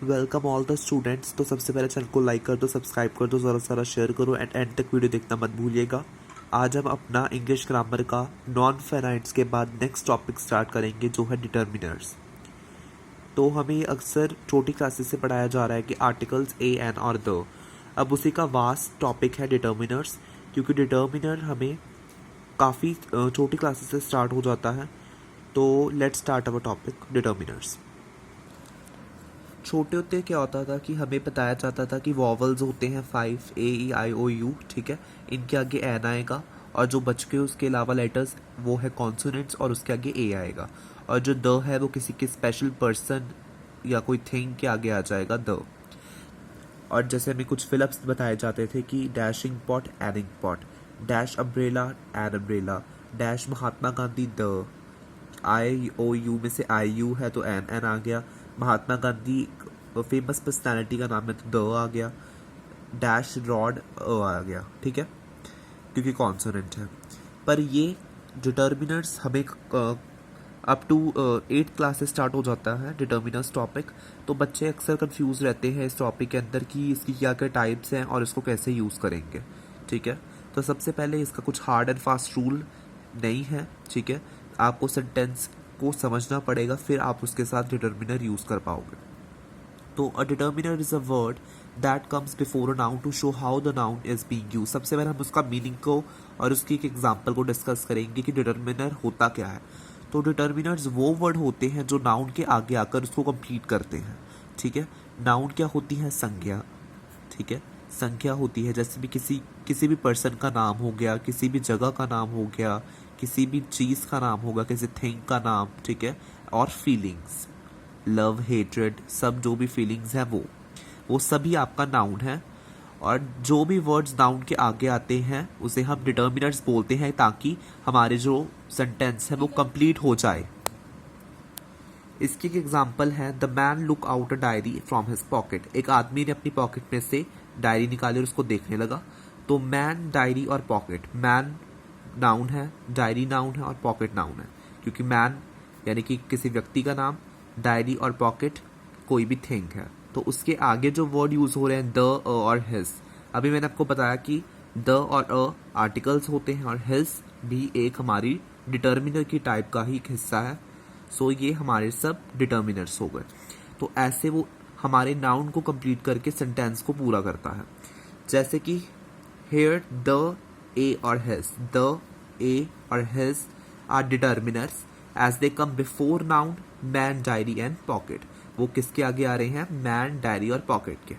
Welcome all the students. तो सबसे पहले चैनल को लाइक कर दो, सब्सक्राइब कर दो, ज़रा सारा शेयर करो एंड एंड तक वीडियो देखना मत भूलिएगा। आज हम अपना इंग्लिश ग्रामर का नॉन फेनाइट्स के बाद नेक्स्ट टॉपिक स्टार्ट करेंगे जो है डिटर्मिनर्स। तो हमें अक्सर छोटी क्लासेस से पढ़ाया जा रहा है कि आर्टिकल्स ए एन और द। अब उसी का वास्ट टॉपिक है डिटर्मिनर्स, क्योंकि डिटर्मिनर हमें काफ़ी छोटी क्लासेस से स्टार्ट हो जाता है। तो let's start our topic determiners. छोटे होते क्या होता था कि हमें बताया जाता था कि वॉवल्स होते हैं 5 ए ई आई ओ यू, ठीक है। इनके आगे एन आएगा और जो बच के उसके अलावा लेटर्स वो है कॉन्सोनेंट्स और उसके आगे ए आएगा। और जो द है वो किसी के स्पेशल पर्सन या कोई थिंग के आगे आ जाएगा द। और जैसे हमें कुछ फिलिप्स बताए जाते थे कि dash ink pot an ink pot, dash umbrella an umbrella, dash Mahatma Gandhi the. I O U में से आई यू है तो एन एन आ गया। महात्मा गांधी फेमस पर्सनालिटी का नाम है तो द आ गया। डैश रॉड आ गया, ठीक है, क्योंकि कॉन्सोनेंट है। पर ये डिटर्मिनर्स हमें अप टू 8th क्लास से स्टार्ट हो जाता है डिटर्मिनर्स टॉपिक। तो बच्चे अक्सर कंफ्यूज रहते हैं इस टॉपिक के अंदर कि इसकी क्या क्या टाइप्स हैं और इसको कैसे यूज़ करेंगे, ठीक है। तो सबसे पहले इसका कुछ हार्ड एंड फास्ट रूल नहीं है, ठीक है। आपको सेंटेंस को समझना पड़ेगा, फिर आप उसके साथ डिटर्मिनर यूज़ कर पाओगे। तो a determiner is a word that comes before a noun to show how the noun is being used. सबसे पहले हम उसका मीनिंग को और उसकी एक एग्जांपल को डिस्कस करेंगे कि डिटर्मिनर होता क्या है। तो डिटर्मिनर्स वो वर्ड होते हैं जो नाउन के आगे आकर उसको कंप्लीट करते हैं, ठीक है। नाउन क्या होती है? संज्ञा, ठीक है। संख्या होती है जैसे भी किसी भी पर्सन का नाम हो गया, किसी भी जगह का नाम हो गया, किसी भी चीज़ का नाम होगा, किसी थिंग का नाम, ठीक है। और फीलिंग्स, लव, हेट्रेड, सब जो भी फीलिंग्स हैं वो सभी आपका नाउन है। और जो भी वर्ड्स नाउन के आगे आते हैं उसे हम डिटर्मिनर्स बोलते हैं, ताकि हमारे जो सेंटेंस है वो कंप्लीट हो जाए। इसकी एक एग्जांपल है the man look out a diary from his pocket. एक आदमी ने अपनी पॉकेट में से डायरी निकाली और उसको देखने लगा। तो मैन, डायरी और पॉकेट, मैन नाउन है, डायरी नाउन है और पॉकेट नाउन है, क्योंकि मैन यानी कि किसी व्यक्ति का नाम, डायरी और पॉकेट कोई भी थिंग है। तो उसके आगे जो वर्ड यूज हो रहे हैं द, और हिज। अभी मैंने आपको बताया कि द और अ आर्टिकल्स होते हैं और हिज भी एक हमारी डिटर्मिनर की टाइप का ही एक हिस्सा है। सो ये हमारे सब डिटर्मिनर्स हो गए। तो ऐसे वो हमारे नाउन को कंप्लीट करके सेंटेंस को पूरा करता है। जैसे कि हेयर द, ए और हिज, द, ए और his are determiners as they come before noun man, diary and pocket. वो किसके आगे आ रहे हैं? मैन, डायरी और पॉकेट के।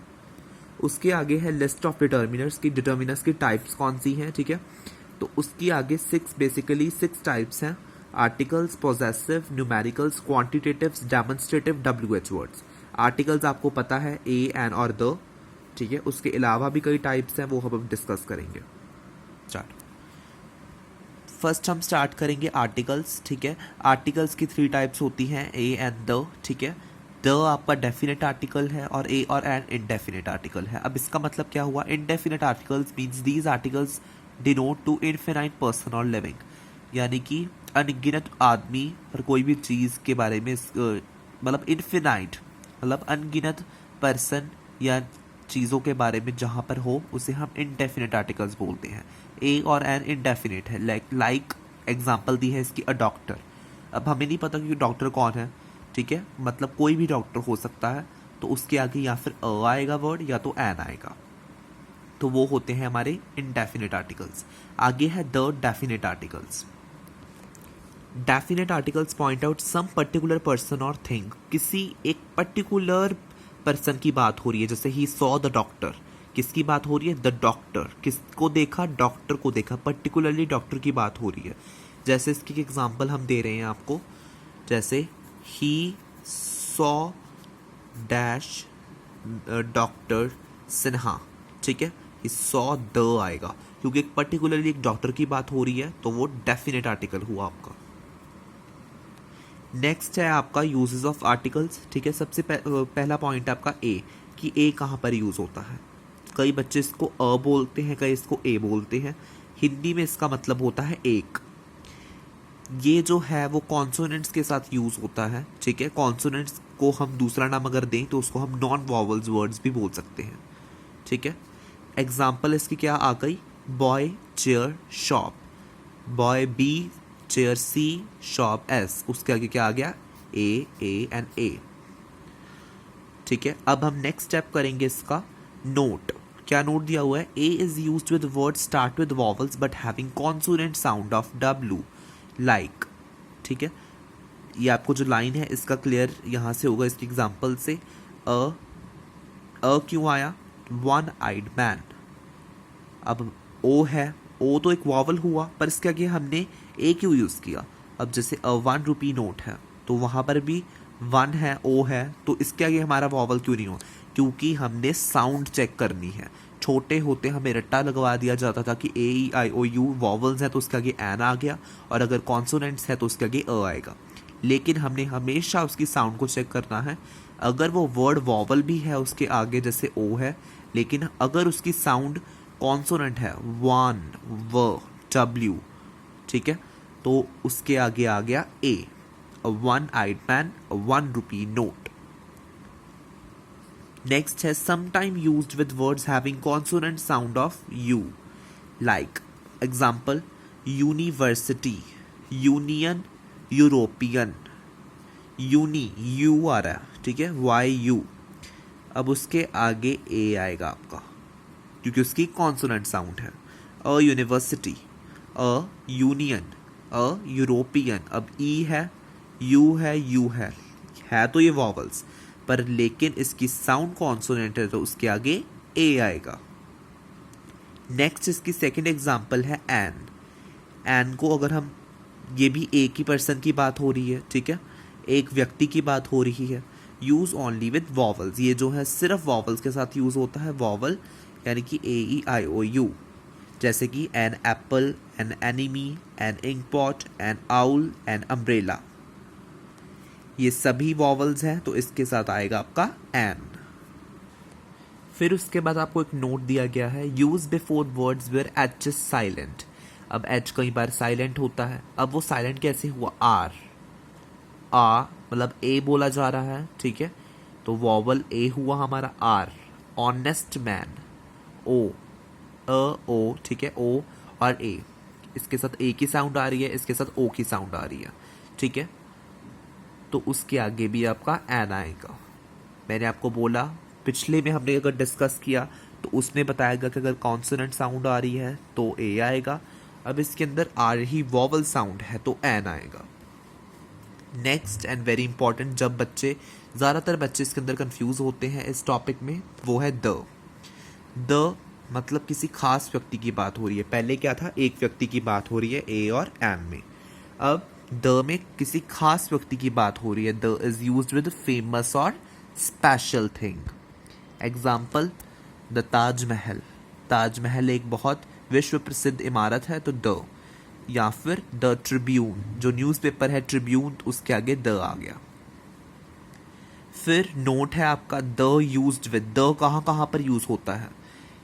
उसके आगे है लिस्ट ऑफ डिटर्मिनर्स की, डिटर्मिनर्स की टाइप्स कौन सी हैं, ठीक है। तो उसकी आगे बेसिकली 6 टाइप्स हैं: articles, possessive, numericals, quantitatives, demonstrative, WH words. Articles आपको पता है ए, एन और द, ठीक है। उसके अलावा भी कई टाइप्स हैं, वो हम डिस्कस करेंगे। स्टार्ट। फर्स्ट हम स्टार्ट करेंगे आर्टिकल्स, ठीक है। आर्टिकल्स की 3 टाइप्स होती हैं, ए एंड द, ठीक है। द आपका डेफिनेट आर्टिकल है और ए और एन इनडेफिनेट आर्टिकल है। अब इसका मतलब क्या हुआ? Indefinite articles means these articles denote to infinite person और लिविंग, यानी कि अनगिनत आदमी और कोई भी चीज़ के बारे में मतलब इनफिनाइट मतलब अनगिनत पर्सन या चीज़ों के बारे में जहाँ पर हो उसे हम इनडेफिनेट आर्टिकल्स बोलते हैं। ए और एन इनडेफिनेट है। लाइक एग्जांपल दी है इसकी अ डॉक्टर। अब हमें नहीं पता कि डॉक्टर कौन है, ठीक है, मतलब कोई भी डॉक्टर हो सकता है। तो उसके आगे या फिर अ आएगा वर्ड या तो एन आएगा। तो वो होते हैं हमारे इनडेफिनेट आर्टिकल्स। आगे है the definite articles. Definite articles point out some particular person और थिंग। किसी एक पर्टिकुलर पर्सन की बात हो रही है, जैसे ही सॉ द डॉक्टर। किसकी बात हो रही है? The doctor. किसको देखा? डॉक्टर को देखा। पर्टिकुलरली डॉक्टर की बात हो रही है। जैसे इसकी एग्जांपल हम दे रहे हैं आपको, जैसे he saw dash doctor Sinha, ठीक है। ही सॉ द आएगा क्योंकि एक पर्टिकुलरली एक डॉक्टर की बात हो रही है, तो वो डेफिनेट आर्टिकल हुआ आपका। नेक्स्ट है आपका यूजेस ऑफ आर्टिकल्स, ठीक है। सबसे पहला पॉइंट है आपका ए, कि ए कहाँ पर यूज़ होता है। कई बच्चे इसको अ बोलते हैं, कई इसको ए बोलते हैं। हिंदी में इसका मतलब होता है एक। ये जो है वो कॉन्सोनेंट्स के साथ यूज होता है, ठीक है। कॉन्सोनेंट्स को हम दूसरा नाम अगर दें तो उसको हम नॉन वॉवल्स वर्ड्स भी बोल सकते हैं, ठीक है। एग्जाम्पल इसकी क्या आ गई, boy chair shop, boy b chair c shop s, उसके आगे क्या आ गया, ए एंड ए, ठीक है। अब हम नेक्स्ट स्टेप करेंगे इसका नोट। क्या नोट दिया हुआ है, a is used with word start with vowels but having consonant sound of डब्ल्यू, लाइक, ठीक है। ये आपको जो लाइन है इसका क्लियर यहाँ से होगा इसके एग्जाम्पल से। अ क्यों आया, वन आइड मैन। अब ओ है, ओ तो एक वॉवल हुआ पर इसके आगे हमने ए क्यों यूज किया। अब जैसे ₹1 नोट है तो वहां पर भी वन है, ओ है, तो इसके आगे हमारा वॉवल क्यों नहीं हो, क्योंकि हमने साउंड चेक करनी है। छोटे होते हमें रट्टा लगवा दिया जाता था कि A E I O U vowels है तो उसके आगे एन आ गया, और अगर कॉन्सोनेंट्स है तो उसके आगे अ आएगा। लेकिन हमने हमेशा उसकी साउंड को चेक करना है। अगर वो वर्ड वॉवल भी है उसके आगे जैसे ओ है, लेकिन अगर उसकी साउंड कॉन्सोनेंट है, वन व डब्ल्यू, ठीक है, तो उसके आगे आ गया ए, a one-eyed man, a ₹1 note. Next है sometime used with words having consonant sound of U, like example university, union, European, uni U आ रहा है, ठीक है, YU। अब उसके आगे A आएगा आपका क्योंकि उसकी कॉन्सोनेंट साउंड है। A university, a union, a European. अब ई है, यू है तो ये वॉवल्स पर, लेकिन इसकी साउंड कॉन्सोनेंट है तो उसके आगे ए आएगा। नेक्स्ट इसकी सेकंड एग्जांपल है एन। एन को अगर हम, ये भी एक ही पर्सन की बात हो रही है, ठीक है, एक व्यक्ति की बात हो रही है। यूज ओनली विद वॉवल्स, ये जो है सिर्फ वॉवल्स के साथ यूज होता है, वॉवल यानी कि AEIOU, जैसे कि an apple, an enemy, an ink pot, an owl, an umbrella. ये सभी वॉवल्स हैं तो इसके साथ आएगा आपका एन। फिर उसके बाद आपको एक नोट दिया गया है, use before words where H is silent. अब एच कई बार साइलेंट होता है, अब वो साइलेंट कैसे हुआ, आर, आ मतलब ए बोला जा रहा है, ठीक है, तो वॉवल ए हुआ हमारा आर। ऑनेस्ट मैन, ओ, ओ, ठीक है, ओ और ए, इसके साथ ए की साउंड आ रही है, इसके साथ ओ की साउंड आ रही है, ठीक है, तो उसके आगे भी आपका एन आएगा। मैंने आपको बोला पिछले में हमने अगर डिस्कस किया तो उसमें बताया कि अगर कॉन्सोनेंट साउंड आ रही है तो ए आएगा। अब इसके अंदर आ रही वॉवल साउंड है तो एन आएगा। नेक्स्ट एंड वेरी इंपॉर्टेंट, जब बच्चे, ज़्यादातर बच्चे इसके अंदर कंफ्यूज होते हैं इस टॉपिक में, वो है द मतलब किसी खास व्यक्ति की बात हो रही है। पहले क्या था, एक व्यक्ति की बात हो रही है ए और एन में, अब द में किसी खास व्यक्ति की बात हो रही है। The is used with famous और special thing. Example the Taj Mahal, Taj Mahal एक बहुत विश्व प्रसिद्ध इमारत है तो द, या फिर द ट्रिब्यून, जो न्यूज़पेपर है ट्रिब्यून, उसके आगे द आ गया। फिर नोट है आपका द यूज्ड विद, द कहाँ कहाँ पर यूज होता है,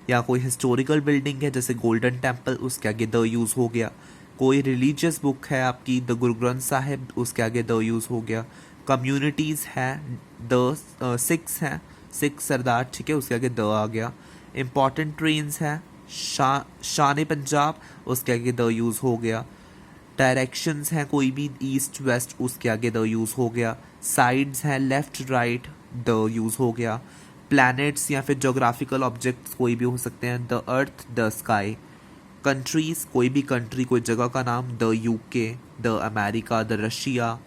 या कोई हिस्टोरिकल बिल्डिंग है जैसे गोल्डन टेम्पल, उसके आगे द यूज हो गया। कोई रिलीजियस बुक है आपकी द गुरु ग्रंथ साहिब, उसके आगे द यूज हो गया। कम्युनिटीज़ है, द सिक्स हैं, सिख सरदार, ठीक है, उसके आगे द आ गया। इम्पॉर्टेंट ट्रेन्स हैं, शान पंजाब, उसके आगे द यूज़ हो गया। डायरेक्शंस हैं कोई भी ईस्ट वेस्ट, उसके आगे द यूज़ हो गया। साइड्स हैं लेफ्ट राइट, द यूज़ हो गया। प्लैनेट्स या फिर जोग्राफिकल ऑब्जेक्ट्स कोई भी हो सकते हैं, the earth, the sky. Countries, कोई भी कंट्री, कोई जगह का नाम, the UK, the America, the Russia.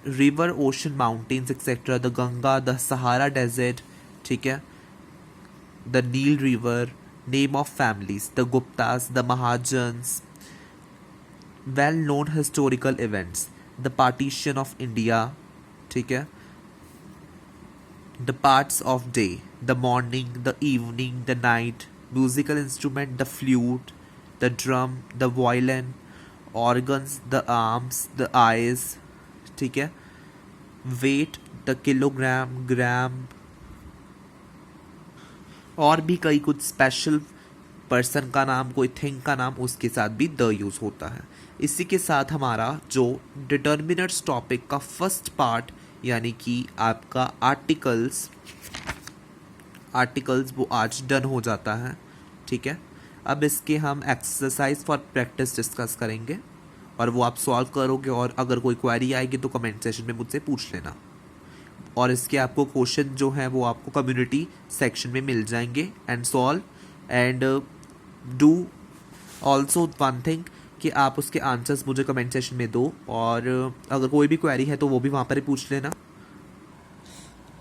River, ocean, mountains etcetera, the Ganga, the Sahara desert, ठीक है, the Nile river. Name of families, the Guptas, the Mahajans. Well known historical events, the partition of India, ठीक है, the parts of day, the morning, the evening, the night. Musical instrument, the flute, the drum, the violin. Organs, the arms, the eyes, ठीक है। Wait, the kilogram, ग्राम। और भी कई कुछ special person का नाम, कोई थिंग का नाम, उसके साथ भी द यूज़ होता है। इसी के साथ हमारा जो डिटर्मिनर्स टॉपिक का फर्स्ट पार्ट यानी कि आपका आर्टिकल्स वो आज डन हो जाता है। ठीक है, अब इसके हम एक्सरसाइज फॉर प्रैक्टिस डिस्कस करेंगे और वो आप सॉल्व करोगे, और अगर कोई क्वेरी आएगी तो कमेंट सेशन में मुझसे पूछ लेना। और इसके आपको क्वेश्चन जो है वो आपको कम्युनिटी सेक्शन में मिल जाएंगे। And solve and do also one thing कि आप उसके आंसर्स मुझे कमेंट सेशन में दो, और अगर कोई भी क्वेरी है तो वो भी वहाँ पर ही पूछ लेना।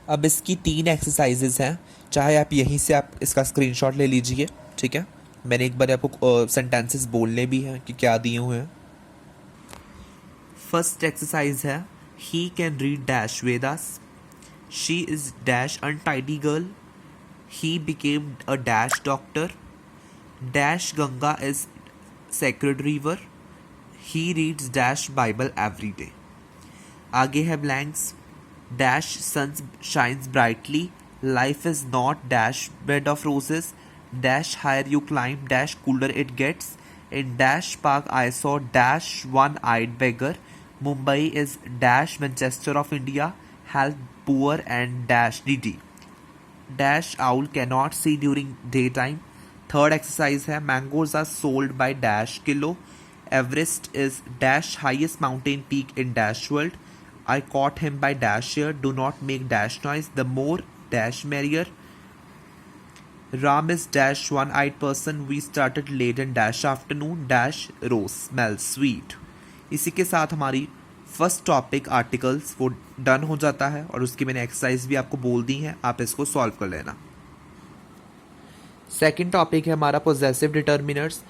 अब इसकी 3 एक्सरसाइजेज हैं, चाहे आप यहीं से आप इसका स्क्रीनशॉट ले लीजिए। ठीक है, मैंने एक बार आपको सेंटेंसेस बोलने भी हैं कि क्या दिए हुए हैं। फर्स्ट एक्सरसाइज है he can read dash Vedas, she is dash untidy girl, he became a dash doctor, dash Ganga is sacred river, he reads dash Bible every day। आगे है blanks, dash sun shines brightly, life is not dash bed of roses, dash higher you climb dash cooler it gets, in dash park I saw dash one-eyed beggar, Mumbai is dash Manchester of India, help poor and dash needy, dash owl cannot see during daytime। Third exercise है mangoes are sold by dash kilo, Everest is dash highest mountain peak in dash world, I caught him by dash ear, do not make dash noise, the more dash merrier, Ram is dash one eyed person, we started late in dash afternoon, dash rose smell sweet. इसी के साथ हमारी first topic articles वो done हो जाता है, और उसकी मैंने एक्सरसाइज भी आपको बोल दी है, आप इसको सॉल्व कर लेना। सेकेंड टॉपिक है हमारा पोजेसिव डिटर्मिनर्स।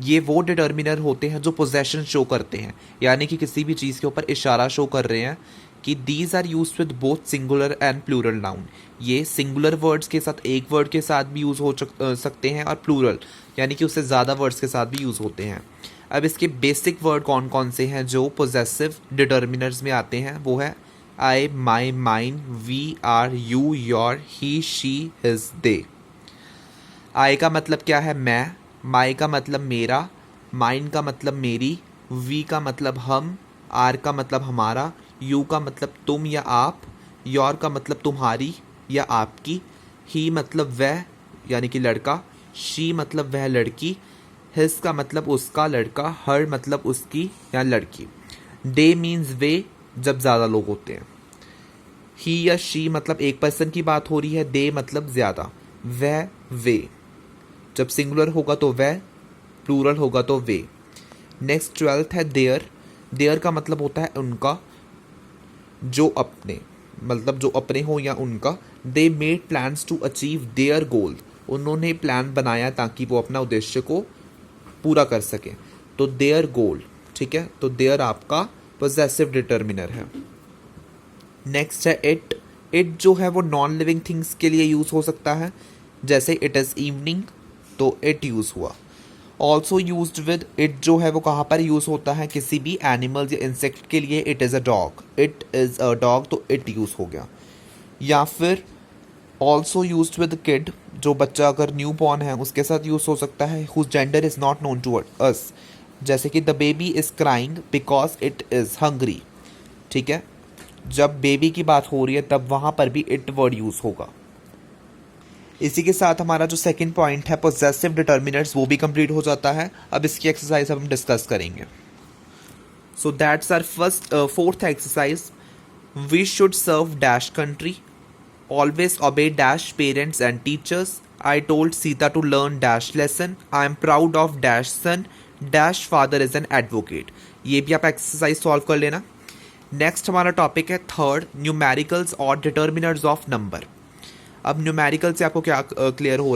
ये वो डिटर्मिनर होते हैं जो पोजेशन शो करते हैं, यानी कि किसी भी चीज़ के ऊपर इशारा शो कर रहे हैं कि these are use with both singular and plural noun. ये सिंगुलर वर्ड्स के साथ, एक वर्ड के साथ भी यूज़ हो सकते हैं, और प्लूरल यानी कि उससे ज़्यादा वर्ड्स के साथ भी यूज़ होते हैं। अब इसके बेसिक वर्ड कौन कौन से हैं जो पोजेसिव डिटर्मिनर्स में आते हैं, वो है I, my, mine, we, are, you, your, he, she, his, they. I का मतलब क्या है, मैं, माई का मतलब मेरा, माइन का मतलब मेरी, वी का मतलब हम, आर का मतलब हमारा, यू का मतलब तुम या आप, योर का मतलब तुम्हारी या आपकी, ही मतलब वह यानी कि लड़का, शी मतलब वह लड़की, हिज का मतलब उसका लड़का, हर मतलब उसकी या लड़की। दे मीन्स वे जब ज़्यादा लोग होते हैं। ही या शी मतलब एक पर्सन की बात हो रही है, दे मतलब ज़्यादा, वह, वे जब सिंगुलर होगा तो वह, प्लूरल होगा तो वे। नेक्स्ट 12th है देयर। देयर का मतलब होता है उनका, जो अपने, मतलब जो अपने हो या उनका। They made plans to achieve their goal, उन्होंने प्लान बनाया ताकि वो अपना उद्देश्य को पूरा कर सके, तो देयर गोल। ठीक है, तो देयर आपका पोजेसिव डिटर्मिनर है। नेक्स्ट है इट। इट जो है वो नॉन लिविंग थिंग्स के लिए यूज हो सकता है, जैसे इट इज़ इवनिंग तो इट यूज़ हुआ। ऑल्सो यूज्ड विद, इट जो है वो कहाँ पर यूज़ होता है, किसी भी एनिमल्स या इंसेक्ट के लिए, it is a dog, it is a dog तो इट यूज़ हो गया। या फिर ऑल्सो यूज्ड विद किड, जो बच्चा अगर न्यू बॉर्न है उसके साथ यूज़ हो सकता है, whose gender is not known to us, जैसे कि the baby is crying because it is hungry. ठीक है, जब बेबी की बात हो रही है तब वहाँ पर भी इट वर्ड यूज़ होगा। इसी के साथ हमारा जो सेकंड पॉइंट है पोजेसिव डिटर्मिनर्स वो भी कंप्लीट हो जाता है। अब इसकी एक्सरसाइज हम डिस्कस करेंगे। So that's our fourth exercise. We should serve dash country, always obey dash parents and teachers, I told Sita to learn dash lesson, I am proud of dash son, dash father is an advocate. ये भी आप exercise solve कर लेना। Next हमारा topic है third, numericals और determiners of number. अब numerical से आपको क्या क्लियर हो रहा है?